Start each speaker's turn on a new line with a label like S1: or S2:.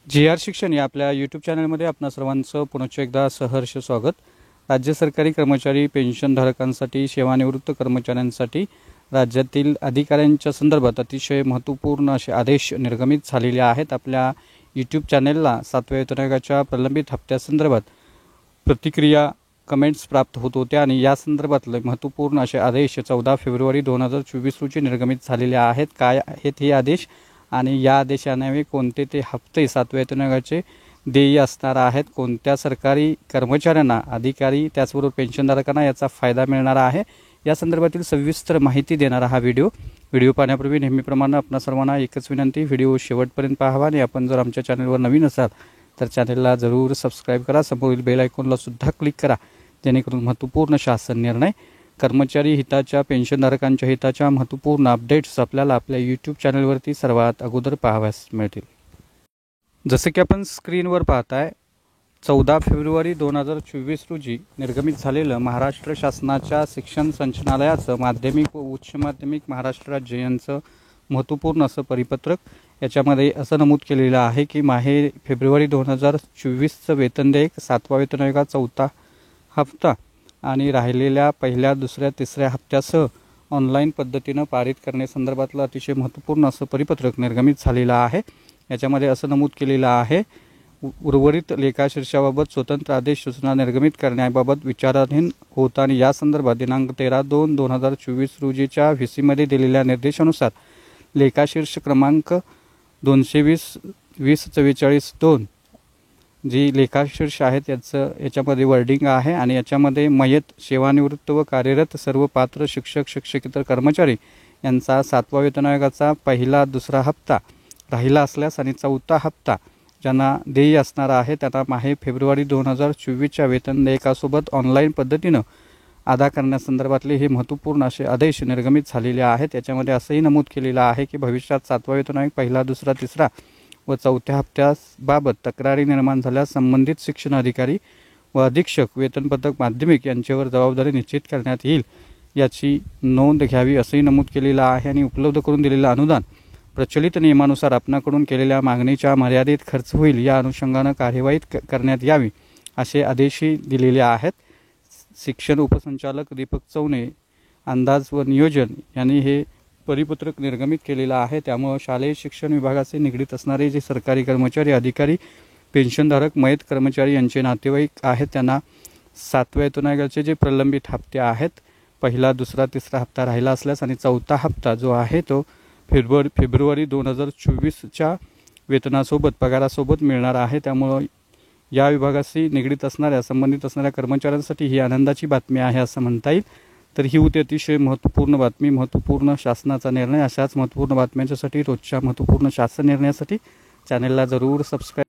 S1: G.R.. शिक्षण या आपल्या यूट्यूब चॅनलमध्ये आपणा सर्वांचं पुनश्च एकदा सहर्ष स्वागत। राज्य सरकारी कर्मचारी पेन्शनधारकांसाठी सेवानिवृत्त कर्मचाऱ्यांसाठी राज्यातील अधिकाऱ्यांच्या संदर्भात अतिशय महत्त्वपूर्ण असे आदेश निर्गमित झालेले आहेत। आपल्या यूट्यूब चॅनलला 7व्या वेतन आयोगाच्या प्रलंबित हप्त्यासंदर्भात प्रतिक्रिया कमेंट्स प्राप्त होत होत्या आणि या संदर्भातले महत्त्वपूर्ण असे आदेश 14 फेब्रुवारी 2024 रोजी निर्गमित झालेले आहेत। काय आहेत हे आदेश आणि या आदेशाने कोणते ते हप्ते 7व्या वेतन आयोगाचे देय असणार आहेत, कोणत्या सरकारी कर्मचाऱ्यांना, अधिकारी त्याचबरोबर पेन्शनधारकांना याचा फायदा मिळणार आहे, या संदर्भातील सविस्तर माहिती देणारा हा व्हिडिओ पाहण्यापूर्वी नेहमीप्रमाणे आपणा सर्वांना एकच विनंती, व्हिडिओ शेवटपर्यंत पाहावा आणि आपण जर आमच्या चॅनलवर नवीन असाल तर चॅनलला जरूर सबस्क्राइब करा, समोरील बेल आयकॉनला सुद्धा क्लिक करा, जेणेकरून महत्त्वपूर्ण शासन निर्णय, कर्मचारी हिताच्या, पेन्शनधारकांच्या हिताच्या महत्त्वपूर्ण अपडेट्स आपल्याला आपल्या यूट्यूब चॅनलवरती सर्वात अगोदर पाहावयास मिळतील। जसे की आपण स्क्रीनवर पाहताय, 14 फेब्रुवारी 2024 रोजी निर्गमित झालेलं महाराष्ट्र शासनाच्या शिक्षण संचालनालयाचं माध्यमिक व उच्च माध्यमिक महाराष्ट्र राज्य यांचं महत्त्वपूर्ण असं परिपत्रक। याच्यामध्ये असं नमूद केलेलं आहे की माहे फेब्रुवारी 2024चं वेतन देयक 7वा वेतन आयोगाचा 4था हप्ता आणि राहिलेल्या पहिल्या, दुसऱ्या, तिसऱ्या हप्त्यासह ऑनलाईन पद्धतीनं पारित करण्यासंदर्भातलं अतिशय महत्त्वपूर्ण असं परिपत्रक निर्गमित झालेलं आहे। याच्यामध्ये असं नमूद केलेलं आहे, उर्वरित लेखाशीर्षाबाबत स्वतंत्र आदेश सूचना निर्गमित करण्याबाबत विचाराधीन होता आणि या संदर्भात दिनांक 13/2/2024 रोजीच्या व्हीसीमध्ये दिलेल्या निर्देशानुसार लेखाशीर्ष क्रमांक 220/2044/2 जी लेखाशीर्ष आहेत याच्यामध्ये वर्डिंग आहे आणि याच्यामध्ये मयत, सेवानिवृत्त व कार्यरत सर्व पात्र शिक्षक, शिक्षकेतर कर्मचारी यांचा 7वा वेतन आयोगाचा पहिला, दुसरा हप्ता राहिला असल्यास आणि 4था हप्ता ज्यांना देय असणार आहे त्यांना माहे फेब्रुवारी 2024च्या वेतन देयकासोबत ऑनलाईन पद्धतीनं अदा करण्यासंदर्भातले हे महत्त्वपूर्ण असे आदेश निर्गमित झालेले आहेत। याच्यामध्ये असंही नमूद केलेलं आहे की भविष्यात 7वा वेतन आयोग पहिला, दुसरा, तिसरा व 4थ्या हप्त्याबाबत तक्रारी निर्माण झाल्यास संबंधित शिक्षण अधिकारी व अधीक्षक, वेतनपत्रक माध्यमिक यांच्यावर जबाबदारी निश्चित करण्यात येईल याची नोंद घ्यावी असंही नमूद केलेलं आहे। आणि उपलब्ध करून दिलेलं अनुदान प्रचलित नियमानुसार आपणाकडून केलेल्या मागणीच्या मर्यादित खर्च होईल या अनुषंगाने कार्यवाही करण्यात यावी असे आदेशही दिलेले आहेत। शिक्षण उपसंचालक दीपक चौने, अंदाज व नियोजन यांनी हे परिपत्रक निर्गमित केलेलं आहे। त्यामुळे शालेय शिक्षण विभागाचे निगडीत असणारे जे सरकारी कर्मचारी, अधिकारी, पेन्शनधारक, मयत कर्मचारी यांचे नातेवाईक आहेत त्यांना 7व्या वेतन आयोगाचे जे प्रलंबित हप्ते आहेत, पहिला, दुसरा, तिसरा हप्ता राहिला असल्यास आणि 4था हप्ता जो आहे तो फेब्रुवारी 2024च्या वेतनासोबत, पगारासोबत मिळणार आहे। त्यामुळे या विभागाशी निगडीत असणाऱ्या, संबंधित असणाऱ्या कर्मचाऱ्यांसाठी ही आनंदाची बातमी आहे असं म्हणता येईल। तर ही होती अतिशय महत्त्वपूर्ण बातमी, महत्त्वपूर्ण शासनाचा निर्णय। अशाच महत्त्वपूर्ण बातम्यांसाठी, रोजच्या महत्त्वपूर्ण शासन निर्णयासाठी चॅनलला जरूर सबस्क्राइब